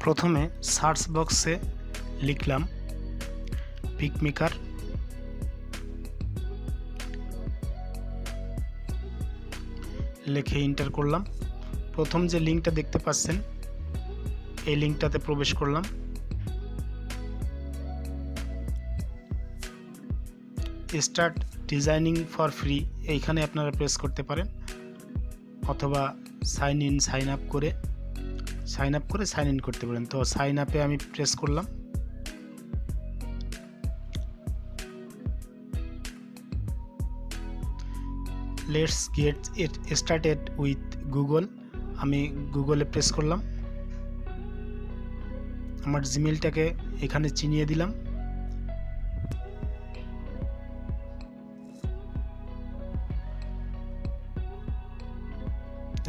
প্রথমে সার্চ বক্সে লিখলাম পিকমেকার, লিখে এন্টার করলাম। প্রথম যে লিঙ্কটা দেখতে পাচ্ছেন এই লিঙ্কটাতে প্রবেশ করলাম। স্টার্ট ডিজাইনিং ফর ফ্রি এইখানে আপনারা প্রেস করতে পারেন, অথবা সাইন আপ করে সাইন ইন করতে পারেন। তো সাইন আপে আমি প্রেস করলাম। Let's get it started with Google, আমি গুগলে প্রেস করলাম। আমার জিমেলটাকে এখানে চিনিয়ে দিলাম।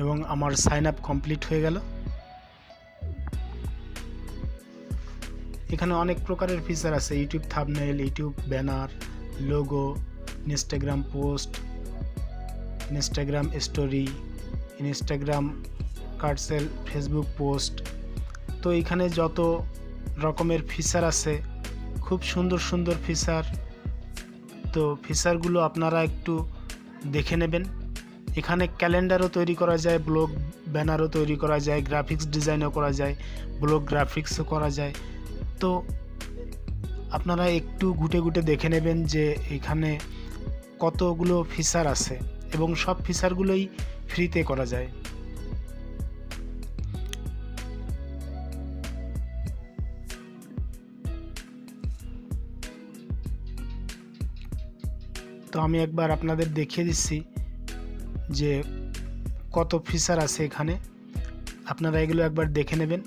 এবং আমার সাইন আপ কমপ্লিট হয়ে গেল। এখানে অনেক প্রকারের ফিচার আছে, YouTube thumbnail, YouTube banner, logo, Instagram post, Instagram story, Instagram carousel, Facebook post. তো এখানে যত রকমের ফিচার আছে, খুব সুন্দর সুন্দর ফিচার। তো ফিচারগুলো আপনারা একটু দেখে নেবেন। এখানে ক্যালেন্ডারও তৈরি করা যায়, ব্লগ ব্যানারও তৈরি করা যায়, গ্রাফিক্স ডিজাইনও করা যায়, ব্লগ গ্রাফিক্সও করা যায়। তো আপনারা একটু ঘুটে দেখে নেবেন যে এখানে কতগুলো ফিচার আছে, এবং সব ফিচারগুলোই ফ্রিতে করা যায়। তো আমি একবার আপনাদের দেখিয়ে দিচ্ছি যে কত ফিচার আছে এখানে, আপনারা এগুলো একবার দেখে নেবেন।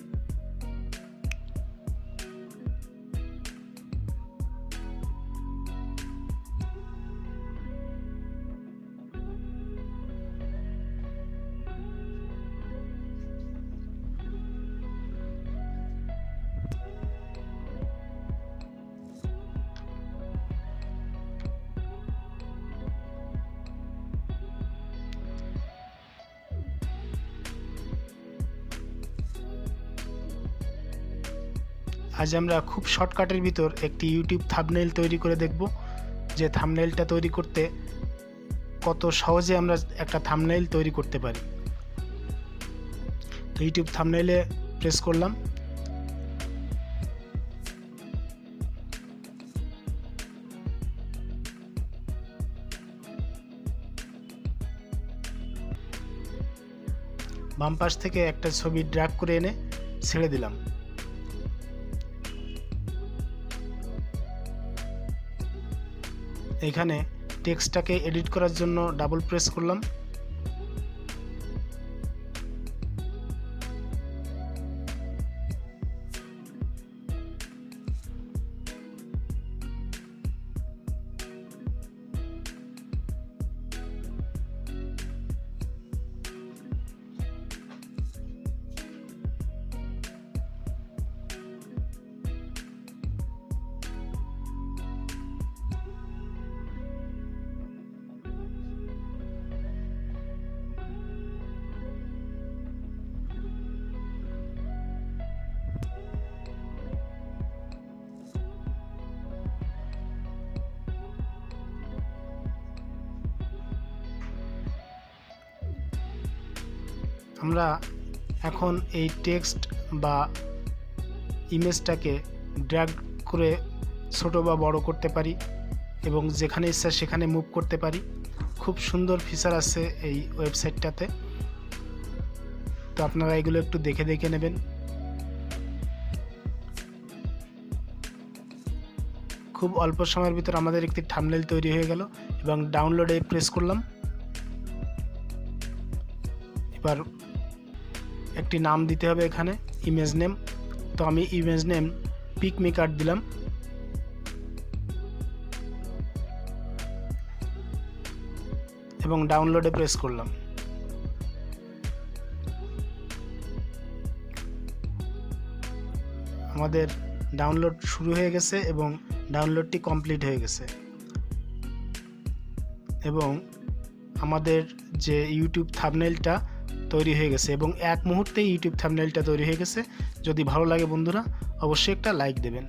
আজ আমরা খুব শর্টকাটের ভিতর একটি ইউটিউব থাম্বনেইল তৈরি করে দেখব, যে থাম্বনেইলটা তৈরি করতে কত সহজে আমরা একটা থাম্বনেইল তৈরি করতে পারি। তো ইউটিউব থাম্বনেইলে প্রেস করলাম। বাম পাশ থেকে একটা ছবি ড্র্যাগ করে এনে ছেড়ে দিলাম। এখানে টেক্সটটাকে এডিট করার জন্য ডাবল প্রেস করলাম। আমরা এখন এই টেক্সট বা ইমেজটাকে ড্র্যাগ করে ছোট বা বড় করতে পারি, এবং যেখানে ইচ্ছা সেখানে মুভ করতে পারি। খুব সুন্দর ফিচার আছে এই ওয়েবসাইটটাতে। তো আপনারা এগুলো একটু দেখে নেবেন। খুব অল্প সময়ের ভিতর আমাদের একটি থাম্বনেইল তৈরি হয়ে গেল, এবং ডাউনলোডে প্রেস করলাম। এবার একটি নাম দিতে হবে এখানে, ইমেজ নেম। তো আমি ইমেজ নেম পিকমেকার দিলাম। এবং ডাউনলোডে প্রেস করলাম। আমাদের ডাউনলোড শুরু হয়ে গেছে এবং ডাউনলোডটি কমপ্লিট হয়ে গেছে। এবং আমাদের যে ইউটিউব থাম্বনেইলটা তৈরি হয়ে গেছে এবং এক মুহূর্তেই ইউটিউব থাম্বনেইলটা তৈরি হয়ে গেছে। যদি ভালো লাগে বন্ধুরা অবশ্যই একটা লাইক দেবেন।